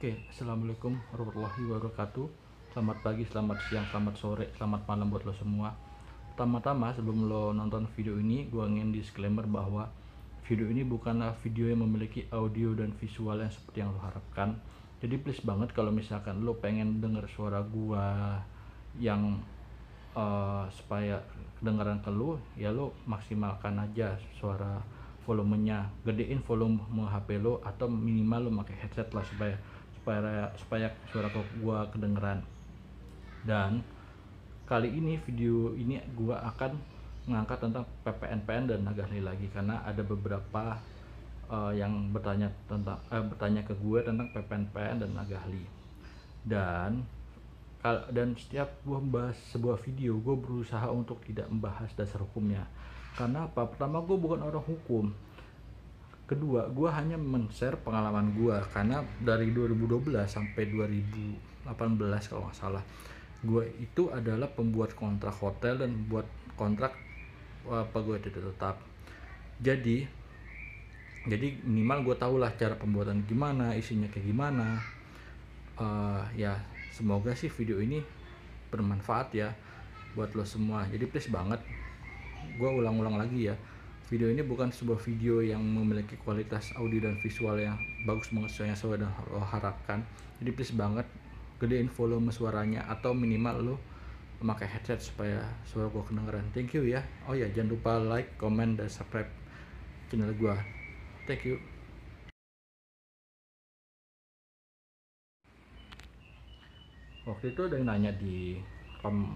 Oke, assalamualaikum warahmatullahi wabarakatuh. Selamat pagi, selamat siang, selamat sore, selamat malam buat lo semua. Pertama-tama sebelum lo nonton video ini, gue ingin disclaimer bahwa video ini bukanlah video yang memiliki audio dan visual yang seperti yang lo harapkan. Jadi please banget kalau misalkan lo pengen denger suara gue yang supaya kedengaran ke lo, ya lo maksimalkan aja suara volumenya, gedein volume HP lo atau minimal lo pakai headset lah supaya suara gua kedengeran. Dan kali ini video ini gua akan mengangkat tentang PPNPN dan Nagahli lagi karena ada beberapa yang bertanya ke gue tentang PPNPN dan Nagahli. Dan setiap gue membahas sebuah video, gue berusaha untuk tidak membahas dasar hukumnya. Karena apa? Pertama, gue bukan orang hukum. Kedua, gue hanya men-share pengalaman gue. Karena dari 2012 sampai 2018 kalau nggak salah, gue itu adalah pembuat kontrak hotel dan buat kontrak pegawai tidak tetap. Jadi minimal gue tau lah cara pembuatan gimana, isinya kayak gimana. Ya semoga sih video ini bermanfaat ya buat lo semua. Jadi please banget, gue ulang-ulang lagi ya, video ini bukan sebuah video yang memiliki kualitas audio dan visual yang bagus banget yang sesuai dan lo harapkan. Jadi please banget gedein volume suaranya atau minimal lo memakai headset supaya suara gue kedengeran. Thank you ya. Oh ya, jangan lupa like, comment, dan subscribe channel gue. Thank you. Waktu itu ada yang nanya di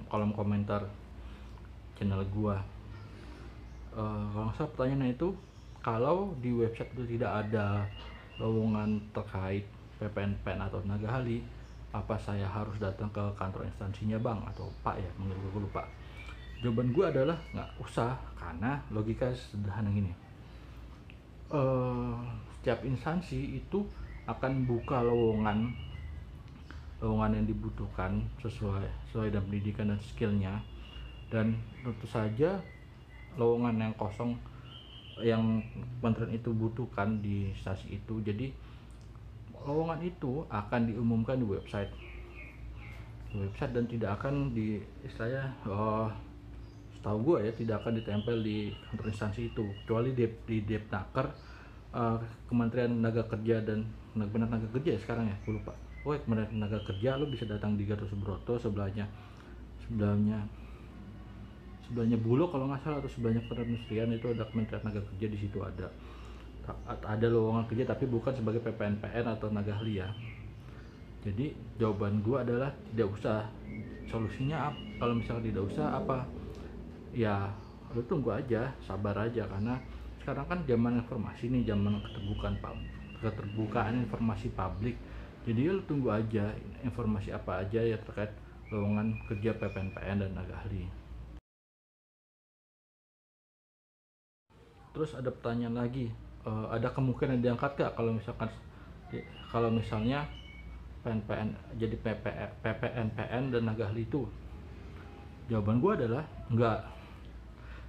kolom komentar channel gua, kalau nggak salah pertanyaannya itu, kalau di website itu tidak ada lowongan terkait PPNPN atau Nagahli, apa saya harus datang ke kantor instansinya bang atau pak ya, manggil gue lupa. Jawaban gua adalah nggak usah, karena logika sederhana gini, setiap instansi itu akan buka lowongan yang dibutuhkan sesuai dengan pendidikan dan skillnya, dan tentu saja lowongan yang kosong yang kementerian itu butuhkan di instansi itu. Jadi lowongan itu akan diumumkan di website dan tidak akan di setahu gue ya, tidak akan ditempel di kantor instansi itu kecuali di Depnaker, Kementerian Tenaga Kerja dan Tenaga Kerja ya sekarang ya, gue lupa. Kementerian Tenaga Kerja, lo bisa datang di Gatot Subroto, sebelahnya Bulog kalau nggak salah, atau sebelahnya Perindustrian, itu ada Kementerian Tenaga Kerja. Di situ ada lowongan kerja tapi bukan sebagai PPNPN atau Nagahli ya. Jadi jawaban gua adalah tidak usah. Solusinya kalau misalnya tidak usah apa ya, lo tunggu aja, sabar aja, karena sekarang kan zaman informasi nih, zaman keterbukaan informasi publik. Jadi lo tunggu aja informasi apa aja ya terkait lowongan kerja PPNPN dan Nagahli. Terus ada pertanyaan lagi, ada kemungkinan diangkat gak kalau misalnya PNPN jadi PPNPN dan Nagahli itu? Jawaban gue adalah enggak,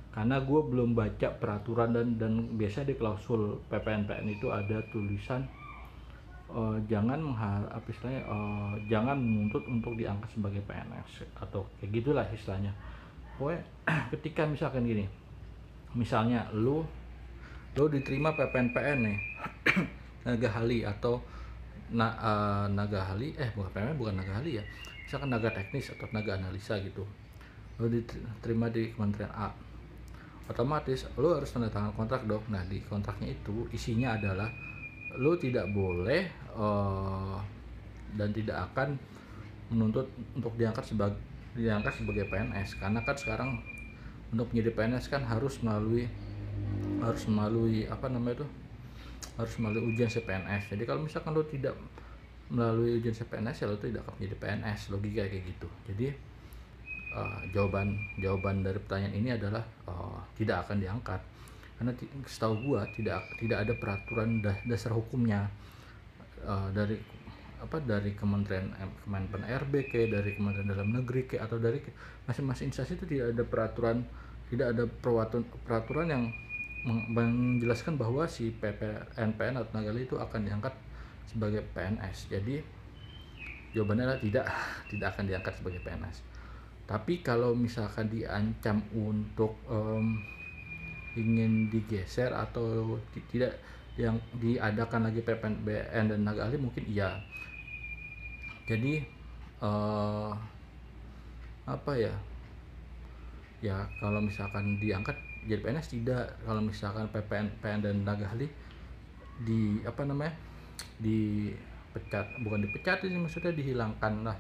karena gue belum baca peraturan dan biasanya di klausul PPNPN itu ada tulisan jangan jangan menuntut untuk diangkat sebagai PNS atau kayak gitulah istilahnya. Pokoknya ketika misalkan gini, misalnya lu diterima PPNPN nih Nagahli atau Nagahli bukan Nagahli ya, misalkan Naga Teknis atau Naga Analisa gitu, lu diterima di Kementerian A, otomatis lu harus tanda tangan kontrak dong. Nah di kontraknya itu isinya adalah lu tidak boleh dan tidak akan menuntut untuk diangkat sebagai PNS, karena kan sekarang untuk menjadi PNS kan harus melalui ujian CPNS. Jadi kalau misalkan lo tidak melalui ujian CPNS ya lo tidak akan menjadi PNS, logika kayak gitu. Jadi jawaban dari pertanyaan ini adalah tidak akan diangkat, karena setahu gua tidak ada peraturan dasar hukumnya dari Kementerian RB dari Kementerian Dalam Negeri atau dari masing-masing instansi itu tidak ada peraturan yang menjelaskan bahwa si PPNPN atau Nagahli itu akan diangkat sebagai PNS. Jadi jawabannya adalah tidak, tidak akan diangkat sebagai PNS. Tapi kalau misalkan diancam untuk ingin digeser atau tidak yang diadakan lagi PPNBN dan tenaga ahli, mungkin iya. Jadi apa ya, kalau misalkan diangkat jadi PNS tidak, kalau misalkan PPN dan tenaga ahli bukan dipecat ini, maksudnya dihilangkan lah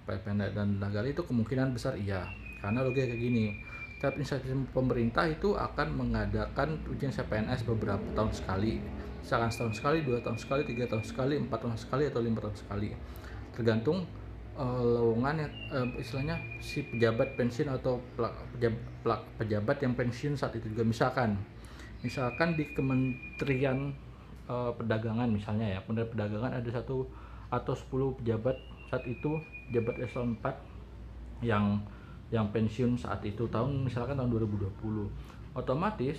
PPN dan tenaga ahli, itu kemungkinan besar iya. Karena logika kayak gini, setiap instansi pemerintah itu akan mengadakan ujian CPNS beberapa tahun sekali, misalkan setahun sekali, 2 tahun sekali, 3 tahun sekali, 4 tahun sekali, atau 5 tahun sekali, tergantung lowongan istilahnya si pejabat pensiun atau pejabat yang pensiun saat itu juga. Misalkan di Kementerian Perdagangan misalnya ya, Kementerian Perdagangan ada 1 atau 10 pejabat saat itu, pejabat eselon 4 yang pensiun saat itu misalkan tahun 2020, otomatis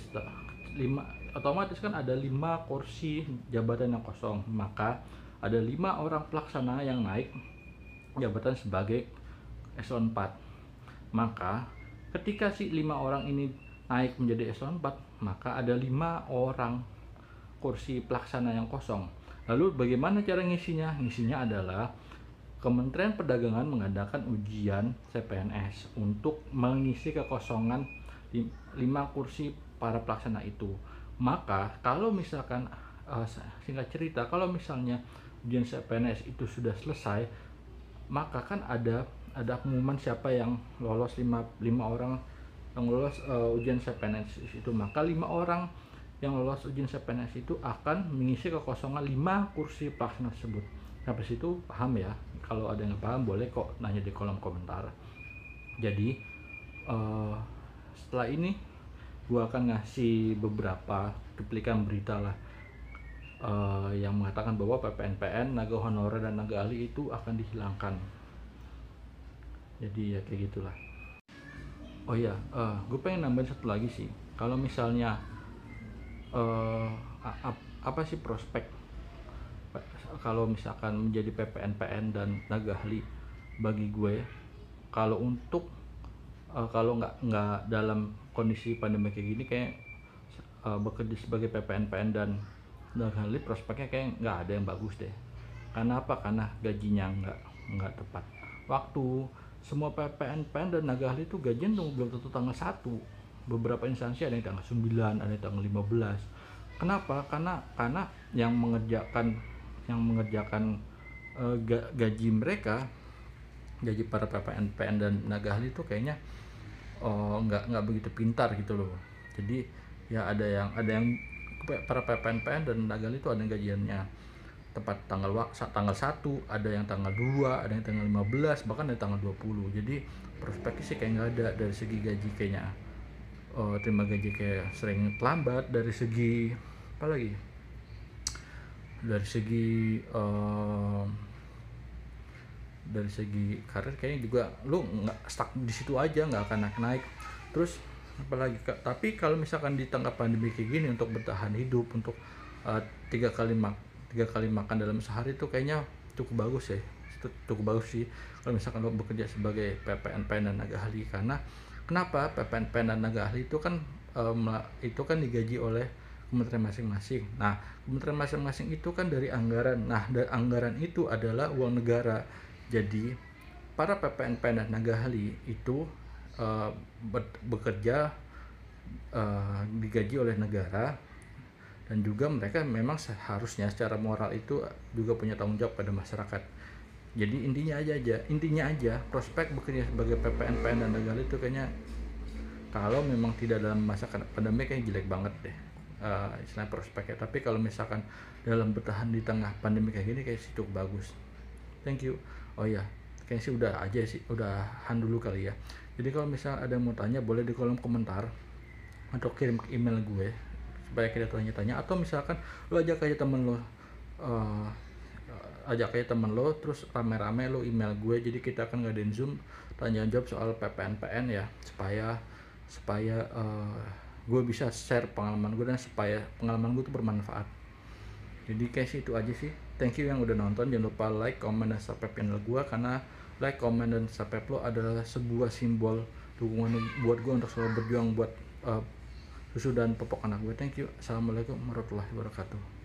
kan ada 5 kursi jabatan yang kosong, maka ada 5 orang pelaksana yang naik jabatan sebagai eselon 4. Maka ketika si 5 orang ini naik menjadi eselon 4, maka ada 5 orang kursi pelaksana yang kosong. Lalu bagaimana cara ngisinya? Ngisinya adalah Kementerian Perdagangan mengadakan ujian CPNS untuk mengisi kekosongan 5 kursi para pelaksana itu. Maka kalau misalkan singkat cerita, kalau misalnya ujian CPNS itu sudah selesai, maka kan ada pengumuman siapa yang lolos, 5 orang yang lolos ujian CPNS itu. Maka 5 orang yang lolos ujian CPNS itu akan mengisi kekosongan 5 kursi pelaksana tersebut. Sampai situ paham ya? Kalau ada yang paham boleh kok nanya di kolom komentar. Jadi setelah ini gua akan ngasih beberapa cuplikan berita lah yang mengatakan bahwa PPNPN, tenaga honorer dan tenaga ahli itu akan dihilangkan. Jadi ya kayak gitulah. Oh iya, gue pengen nambahin satu lagi sih. Kalau misalnya apa sih prospek kalau misalkan menjadi PPNPN dan tenaga ahli bagi gue? Kalau untuk kalau nggak dalam kondisi pandemi kayak gini, kayak bekerja sebagai PPNPN dan tenaga ahli, prospeknya kayak nggak ada yang bagus deh. Karena apa? Karena gajinya nggak tepat waktu. Semua PPNPN dan tenaga ahli itu gajian belum tentu tanggal 1. Beberapa instansi ada yang tanggal 9, ada yang tanggal 15. Kenapa? Karena yang mengerjakan gaji mereka, gaji para PPNPN dan tenaga ahli itu kayaknya nggak begitu pintar gitu loh. Jadi ya ada yang para PPNPN dan tenaga ahli itu ada yang gajiannya tepat tanggal 1, ada yang tanggal 2, ada yang tanggal 15, bahkan ada tanggal 20. Jadi prospeknya sih kayak nggak ada dari segi gaji, kayaknya terima gaji kayak sering terlambat. Dari segi apa lagi, dari segi karir kayaknya juga lu nggak stuck di situ aja, nggak akan naik. Terus apalagi tapi kalau misalkan di tengah pandemi kayak gini, untuk bertahan hidup, untuk 3 kali makan dalam sehari itu kayaknya cukup bagus ya. Cukup bagus sih kalau misalkan lo bekerja sebagai PPNPN dan tenaga ahli. Karena kenapa? PPNPN dan tenaga ahli itu kan digaji oleh kementerian masing-masing. Nah, kementerian masing-masing itu kan dari anggaran. Nah, dari anggaran itu adalah uang negara. Jadi para PPNPN dan tenaga ahli itu bekerja digaji oleh negara, dan juga mereka memang seharusnya secara moral itu juga punya tanggung jawab pada masyarakat. Jadi intinya aja prospek bekerja sebagai PPNPN dan tenaga ahli itu kayaknya kalau memang tidak dalam masa pandemi kayak jelek banget deh istilah prospeknya. Tapi kalau misalkan dalam bertahan di tengah pandemi kayak gini kayak sih cukup bagus. Thank you. Oh iya, kayaknya sih udahan dulu kali ya. Jadi kalau misalnya ada yang mau tanya, boleh di kolom komentar atau kirim ke email gue supaya kita tanya-tanya. Atau misalkan lo ajak aja temen lo, terus rame-rame lo email gue, jadi kita akan ngadain Zoom tanya jawab soal PPNPN ya, supaya gue bisa share pengalaman gue dan supaya pengalaman gue itu bermanfaat. Jadi guys itu aja sih, thank you yang udah nonton. Jangan lupa like, comment, dan subscribe channel gua, karena like, comment, dan subscribe lo adalah sebuah simbol dukungan buat gua untuk selalu berjuang buat susu dan popok anak gue. Thank you. Assalamualaikum warahmatullahi wabarakatuh.